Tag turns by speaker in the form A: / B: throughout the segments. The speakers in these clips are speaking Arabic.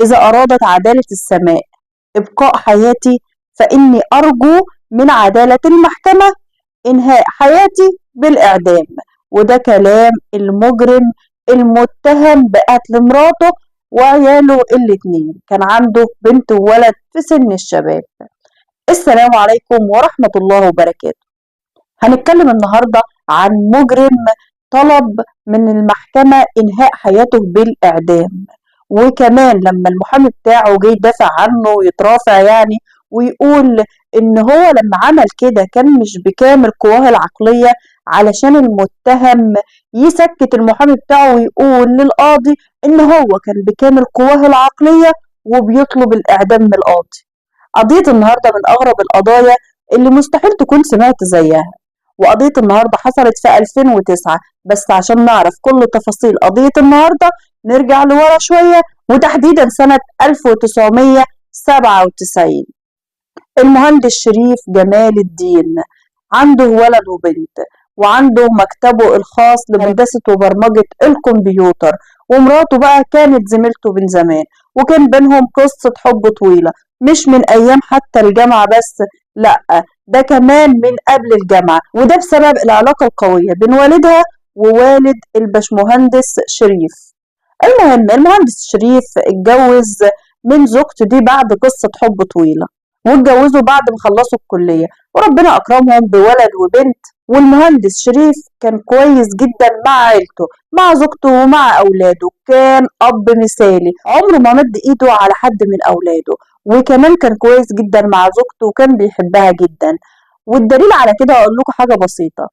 A: إذا أرادت عدالة السماء إبقاء حياتي فإني أرجو من عدالة المحكمة إنهاء حياتي بالإعدام. وده كلام المجرم المتهم بقتل مراته وعياله الاتنين، كان عنده بنت وولد في سن الشباب. السلام عليكم ورحمة الله وبركاته. هنتكلم النهاردة عن مجرم طلب من المحكمة إنهاء حياته بالإعدام، وكمان لما المحامي بتاعه جه يدافع عنه ويترافع يعني ويقول إن هو لما عمل كده كان مش بكامل قواه العقلية، علشان المتهم يسكت المحامي بتاعه ويقول للقاضي إن هو كان بكامل قواه العقلية وبيطلب الإعدام من القاضي. قضية النهاردة من أغرب القضايا اللي مستحيل تكون سمعت زيها، وقضية النهاردة حصلت في 2009. بس عشان نعرف كل تفاصيل قضية النهاردة نرجع لورا شوية، وتحديدا سنة 1997. المهندس شريف جمال الدين عنده ولد وبنت، وعنده مكتبه الخاص لهندسة وبرمجة الكمبيوتر، ومراته بقى كانت زميلته من زمان، وكان بينهم قصة حب طويلة مش من أيام حتى الجامعة بس، لأ ده كمان من قبل الجامعة، وده بسبب العلاقة القوية بين والدها ووالد البشمهندس شريف. المهم المهندس شريف اتجوز من زوجته دي بعد قصة حب طويلة، واتجوزوا بعد ما خلصوا الكلية، وربنا أكرمهم بولد وبنت. والمهندس شريف كان كويس جدا مع عيلته، مع زوجته ومع أولاده، كان أب مثالي عمره ما مد إيده على حد من أولاده، وكمان كان كويس جدا مع زوجته وكان بيحبها جدا. والدليل على كده أقول لكم حاجة بسيطة.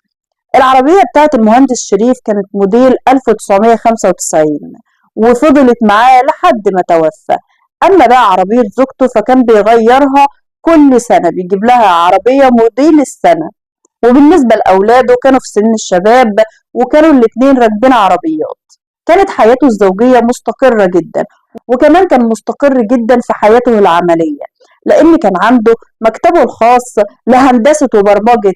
A: العربية بتاعت المهندس شريف كانت موديل 1995، وفضلت معاه لحد ما توفى. أما بقى عربية زوجته فكان بيغيرها كل سنة، بيجيب لها عربية موديل السنة. وبالنسبة لأولاده كانوا في سن الشباب، وكانوا الاتنين راكبين عربيات. كانت حياته الزوجية مستقرة جدا، وكمان كان مستقر جدا في حياته العملية، لأن كان عنده مكتبه الخاص لهندسة وبرمجة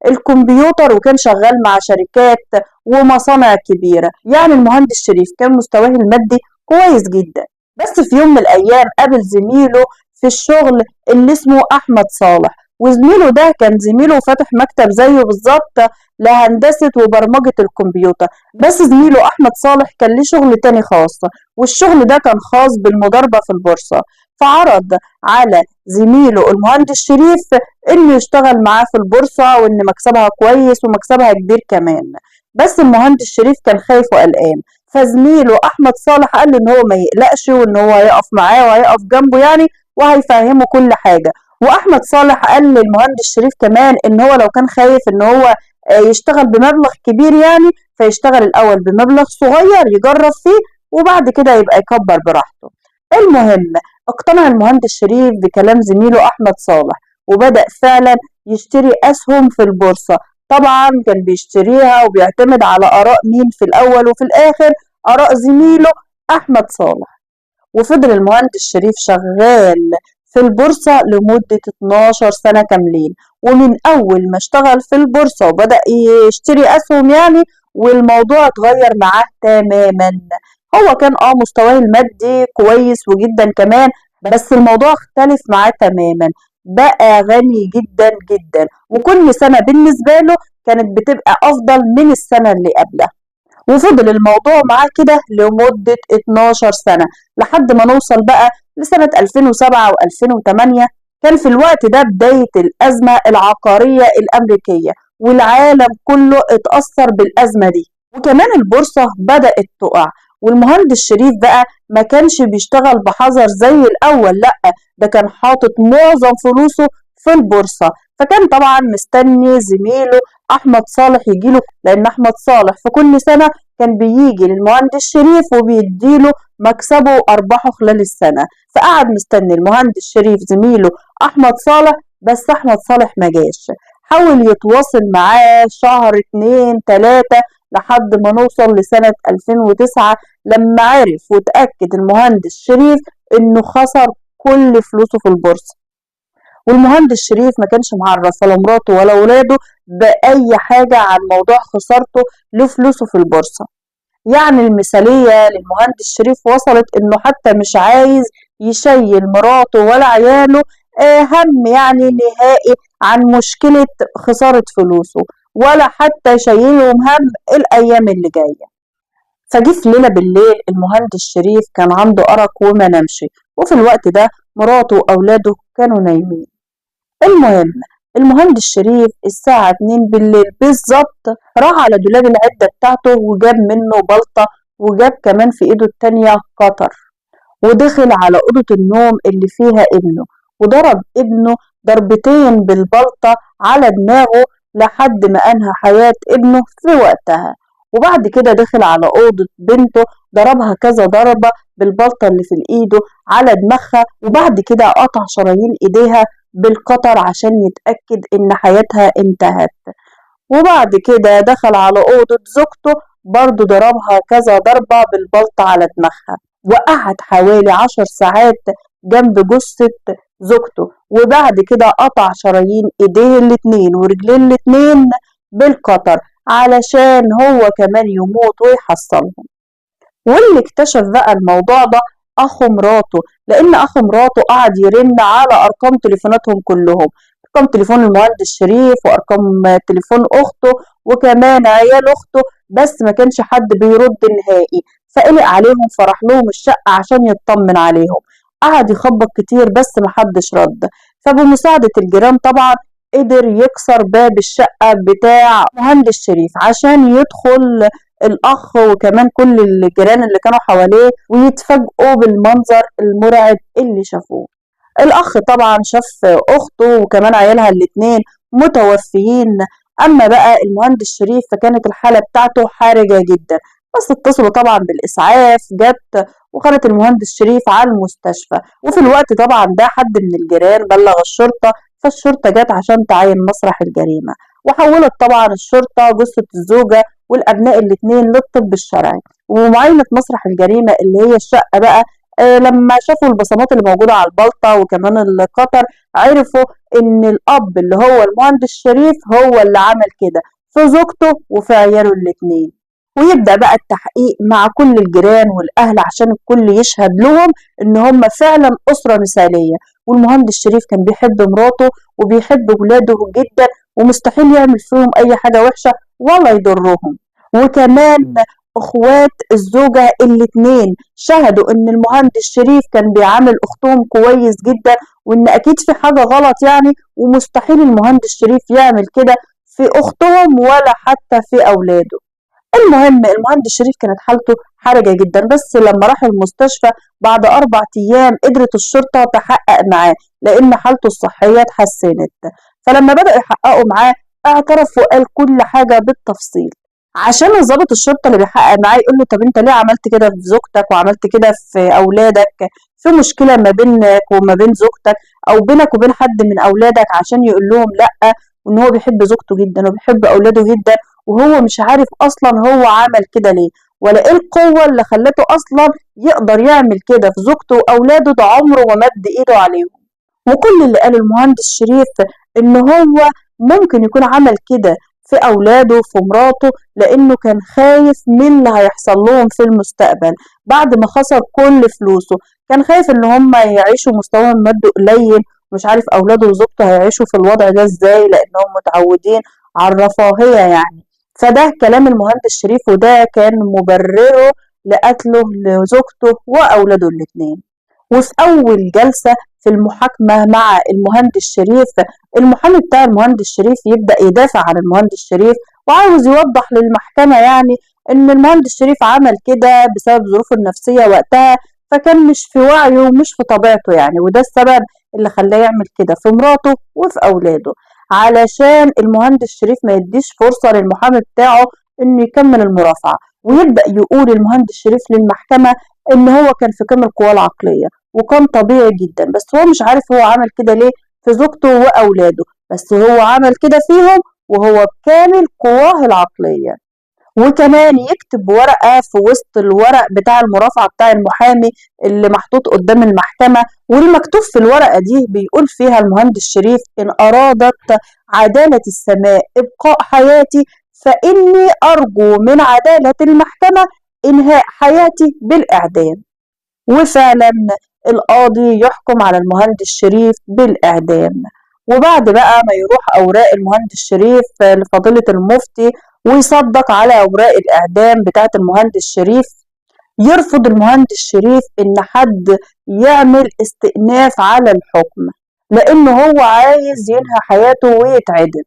A: الكمبيوتر، وكان شغال مع شركات ومصانع كبيرة. يعني المهندس شريف كان مستواه المادي كويس جدا. بس في يوم من الأيام قابل زميله في الشغل اللي اسمه أحمد صالح، وزميله ده كان زميله فاتح مكتب زيه بالظبط لهندسة وبرمجة الكمبيوتر، بس زميله أحمد صالح كان ليه شغل تاني خاص، والشغل ده كان خاص بالمضاربة في البورصة. فعرض على زميله المهندس شريف إنه يشتغل معاه في البورصة، وإن مكسبها كويس ومكسبها كبير كمان. بس المهندس شريف كان خايف وقلقان، فزميله أحمد صالح قال له إن هو ما يقلقش، وإن هو هيقف معاه وهيقف جنبه يعني، وهيفهمه كل حاجة. واحمد صالح قال للمهندس شريف كمان ان هو لو كان خايف ان هو يشتغل بمبلغ كبير يعني، فيشتغل الاول بمبلغ صغير يجرب فيه، وبعد كده يبقى يكبر براحته. المهم اقتنع المهندس شريف بكلام زميله احمد صالح، وبدأ فعلا يشتري اسهم في البورصة. طبعا كان بيشتريها وبيعتمد على اراء مين في الاول وفي الاخر؟ اراء زميله احمد صالح. وفضل المهندس شريف شغال في البورصة لمدة 12 سنة كاملين، ومن أول ما اشتغل في البورصة وبدأ يشتري أسهم يعني، والموضوع اتغير معاه تماما. هو كان مستواه المادي كويس وجدا كمان، بس الموضوع اختلف معاه تماما، بقى غني جدا جدا، وكل سنة بالنسبة له كانت بتبقى أفضل من السنة اللي قبلها. وفضل الموضوع معاه كده لمدة 12 سنة، لحد ما نوصل بقى لسنة 2007 و2008. كان في الوقت ده بداية الأزمة العقارية الأمريكية، والعالم كله اتأثر بالأزمة دي، وكمان البورصة بدأت تقع. والمهندس شريف بقى ما كانش بيشتغل بحذر زي الأول، لأ ده كان حاطط معظم فلوسه في البورصة. فكان طبعا مستني زميله أحمد صالح يجيله، لأن أحمد صالح في كل سنة كان بيجي للمهندس شريف وبيديله مكسبه وأرباحه خلال السنة. فقعد مستني المهندس شريف زميله أحمد صالح، بس أحمد صالح ما جاش. حاول يتواصل معاه شهر اتنين تلاتة لحد ما نوصل لسنة 2009، لما عرف وتأكد المهندس شريف إنه خسر كل فلوسه في البورصة. والمهندس شريف ما كانش معرف ولا مراته ولا ولاده بأي حاجة عن موضوع خسارته لفلوسه في البورصة. يعني المثالية للمهندس شريف وصلت إنه حتى مش عايز يشيل مراته ولا عياله هم يعني نهائي عن مشكلة خسارة فلوسه، ولا حتى يشيلهم هم الأيام اللي جاية. فجه في ليلة بالليل المهندس شريف كان عنده أرق وما نامش، وفي الوقت ده مراته وأولاده كانوا نايمين. المهم المهندس شريف الساعة 2 بالليل بالظبط راح على دولاب العدة بتاعته وجاب منه بلطة، وجاب كمان في ايده التانية قطر، ودخل على أوضة النوم اللي فيها ابنه، وضرب ابنه ضربتين بالبلطة على دماغه لحد ما أنهى حياة ابنه في وقتها. وبعد كده دخل على أوضة بنته، ضربها كذا ضربة بالبلطة اللي في إيده على دماغها، وبعد كده قطع شرايين إيديها بالقطر عشان يتأكد إن حياتها انتهت. وبعد كده دخل على أوضة زوجته، برضه ضربها كذا ضربة بالبلطة على دماغها، وقعد حوالي 10 ساعات جنب جثة زوجته، وبعد كده قطع شرايين ايديه الاتنين ورجلين الاتنين بالقطر علشان هو كمان يموت ويحصلهم. واللي اكتشف بقى الموضوع ده اخو مراته، لان اخو مراته قعد يرن على ارقام تليفوناتهم كلهم، ارقام تليفون المهندس شريف وارقام تليفون اخته وكمان عيال اخته، بس ما كانش حد بيرد نهائي. فقلق عليهم فراح لهم الشقة عشان يطمن عليهم، قعد يخبط كتير بس محدش رد. فبمساعدة الجيران طبعا قدر يكسر باب الشقة بتاع مهندس شريف عشان يدخل الأخ وكمان كل الجيران اللي كانوا حواليه ويتفاجئوا بالمنظر المرعب اللي شافوه. الأخ طبعا شاف أخته وكمان عيالها الاتنين متوفيين. أما بقى المهندس شريف فكانت الحالة بتاعته حرجة جدا، بس اتصلوا طبعا بالإسعاف جت وخدت المهندس شريف على المستشفى. وفي الوقت طبعا ده حد من الجيران بلغ الشرطة، فالشرطة جت عشان تعاين مسرح الجريمة، وحولت طبعا الشرطة جثة الزوجة والأبناء الاتنين للطب الشرعي. ومعاينة مسرح الجريمة اللي هي الشقة بقى لما شافوا البصمات اللي موجودة على البلطة وكمان القطر، عرفوا إن الأب اللي هو المهندس شريف هو اللي عمل كده في زوجته وفي عياله الاتنين. ويبدأ بقى التحقيق مع كل الجيران والأهل عشان الكل يشهد لهم إن هم فعلا أسرة مثالية، والمهندس شريف كان بيحب مراته وبيحب ولاده جدا، ومستحيل يعمل فيهم أي حاجة وحشة ولا يضرهم. وكمان اخوات الزوجة الاتنين شهدوا ان المهندس شريف كان بيعامل اختهم كويس جدا، وان اكيد في حاجة غلط يعني، ومستحيل المهندس شريف يعمل كده في اختهم ولا حتى في اولاده. المهم المهندس شريف كانت حالته حرجة جدا، بس لما راح المستشفى بعد 4 أيام قدرت الشرطة تحقق معاه لأن حالته الصحية اتحسنت. فلما بدأوا يحققوا معاه اعترف وقال كل حاجة بالتفصيل، عشان الضابط الشرطة اللي بيحقق معاه يقول له طب انت ليه عملت كده في زوجتك وعملت كده في أولادك، في مشكلة ما بينك وما بين زوجتك أو بينك وبين حد من أولادك، عشان يقول لهم لأ، وإن هو بيحب زوجته جدا وبيحب أولاده جدا، وهو مش عارف اصلا هو عمل كده ليه، ولا ايه القوة اللي خلته اصلا يقدر يعمل كده في زوجته واولاده، ده عمره ما مد ايده عليهم. وكل اللي قاله المهندس شريف ان هو ممكن يكون عمل كده في اولاده وفي مراته لانه كان خايف من اللي هيحصل لهم في المستقبل بعد ما خسر كل فلوسه. كان خايف ان هم يعيشوا مستوى المادي قليل، مش عارف اولاده وزوجته هيعيشوا في الوضع ده ازاي لانهم متعودين على الرفاهية يعني. فده كلام المهندس شريف، وده كان مبرره لقتله لزوجته واولاده الاتنين. وفي أول جلسة في المحاكمة مع المهندس شريف، المحامي بتاع المهندس شريف يبدأ يدافع عن المهندس شريف وعاوز يوضح للمحكمة يعني إن المهندس شريف عمل كده بسبب ظروفه النفسية وقتها، فكان مش في وعيه ومش في طبيعته يعني، وده السبب اللي خلاه يعمل كده في مراته وفي أولاده، علشان المهندس شريف ما يديش فرصة للمحامي بتاعه إنه يكمل المرافعة. ويبدأ يقول المهندس شريف للمحكمة إن هو كان في كامل قواه العقلية وكان طبيعي جدا، بس هو مش عارف هو عمل كده ليه في زوجته وأولاده، بس هو عمل كده فيهم وهو بكامل قواه العقلية. وكمان يكتب ورقة في وسط الورق بتاع المرافعة بتاع المحامي اللي محطوط قدام المحكمة، والمكتوب في الورقة دي بيقول فيها المهندس شريف: إن أرادت عدالة السماء إبقاء حياتي فإني أرجو من عدالة المحكمة إنهاء حياتي بالإعدام. وفعلا القاضي يحكم على المهندس شريف بالإعدام. وبعد بقى ما يروح أوراق المهندس شريف لفضيلة المفتي ويصدق على أوراق الإعدام بتاعة المهندس شريف، يرفض المهندس شريف إن حد يعمل استئناف على الحكم، لأنه هو عايز ينهي حياته ويتعدم.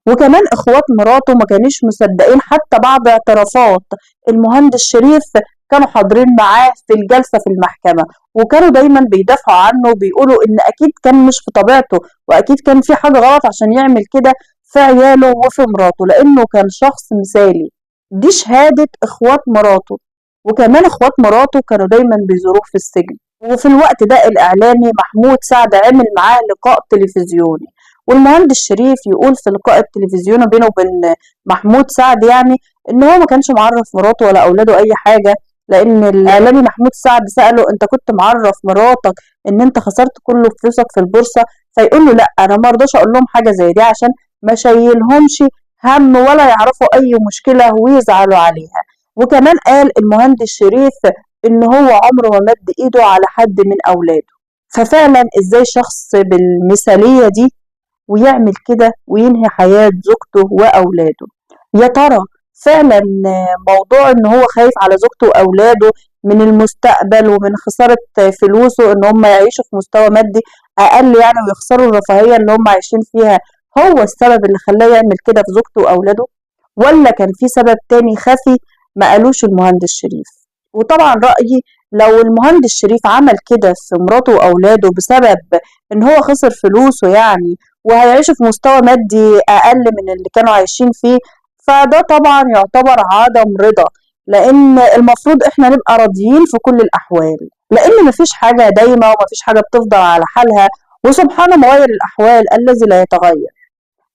A: وكمان اخوات مراته ما كانوش مصدقين حتى بعض اعترافات المهندس شريف، كانوا حاضرين معاه في الجلسة في المحكمة، وكانوا دايما بيدافعوا عنه وبيقولوا ان اكيد كان مش في طبيعته، واكيد كان في حاجة غلط عشان يعمل كده في عياله وفي مراته، لانه كان شخص مثالي. دي شهادة اخوات مراته. وكمان اخوات مراته كانوا دايما بيزوروه في السجن. وفي الوقت ده الاعلامي محمود سعد عمل معاه لقاء تلفزيوني، والمهندس شريف يقول في اللقاء التلفزيوني بينه وبين محمود سعد يعني ان هو ما كانش معرف مراته ولا اولاده اي حاجه، لان الاعلامي محمود سعد ساله انت كنت معرف مراتك ان انت خسرت كل فلوسك في البورصه؟ فيقول له لا، انا ما رضاش اقول لهم حاجه زي دي عشان ما شايلهمش هم ولا يعرفوا اي مشكله ويزعلوا عليها. وكمان قال المهندس شريف ان هو عمره ما مد ايده على حد من اولاده. ففعلا ازاي شخص بالمثاليه دي ويعمل كده وينهي حياة زوجته وأولاده؟ يا ترى فعلا موضوع إن هو خايف على زوجته وأولاده من المستقبل ومن خسارة فلوسه، إن هم يعيشوا في مستوى مادي أقل يعني ويخسروا الرفاهية اللي هم عايشين فيها، هو السبب اللي خلاه يعمل كده في زوجته وأولاده؟ ولا كان في سبب تاني خفي ما قالوش المهندس شريف؟ وطبعا رأيي لو المهندس شريف عمل كده في مراته وأولاده بسبب إن هو خسر فلوسه يعني وهيعيشوا في مستوى مادي أقل من اللي كانوا عايشين فيه، فده طبعا يعتبر عدم رضا، لأن المفروض إحنا نبقى راضيين في كل الأحوال، لأن مفيش حاجة دايمة ومفيش حاجة بتفضل على حالها، وسبحان مغير الأحوال الذي لا يتغير.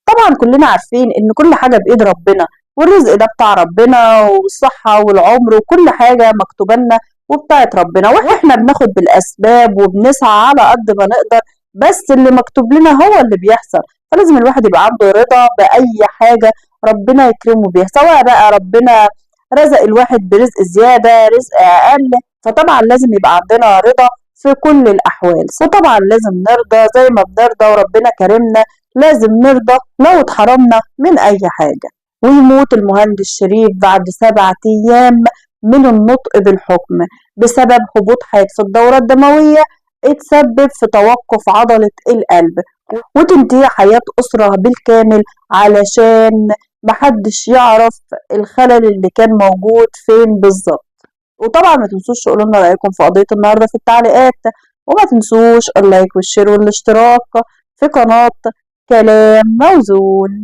A: طبعا كلنا عارفين ان كل حاجة بايد ربنا، والرزق ده بتاع ربنا، والصحة والعمر وكل حاجة مكتوبة لنا وبتاعت ربنا، واحنا بناخد بالاسباب وبنسعى على قد ما نقدر، بس اللي مكتوب لنا هو اللي بيحصل. فلازم الواحد يبقى عنده رضا بأي حاجة ربنا يكرمه بيها، سواء بقى ربنا رزق الواحد برزق زيادة رزق أقل، فطبعا لازم يبقى عندنا رضا في كل الأحوال. وطبعا لازم نرضى زي ما بنرضى وربنا كرمنا، لازم نرضى لو اتحرمنا من أي حاجة. ويموت المهندس شريف بعد 7 أيام من النطق بالحكم بسبب هبوط حاد في الدورة الدموية اتسبب في توقف عضلة القلب، وتنتهي حياة أسرة بالكامل علشان محدش يعرف الخلل اللي كان موجود فين بالظبط. وطبعا ما تنسوش تقولوا لنا رأيكم في قضية النهاردة في التعليقات، وما تنسوش اللايك والشير والاشتراك في قناة كلام موزون.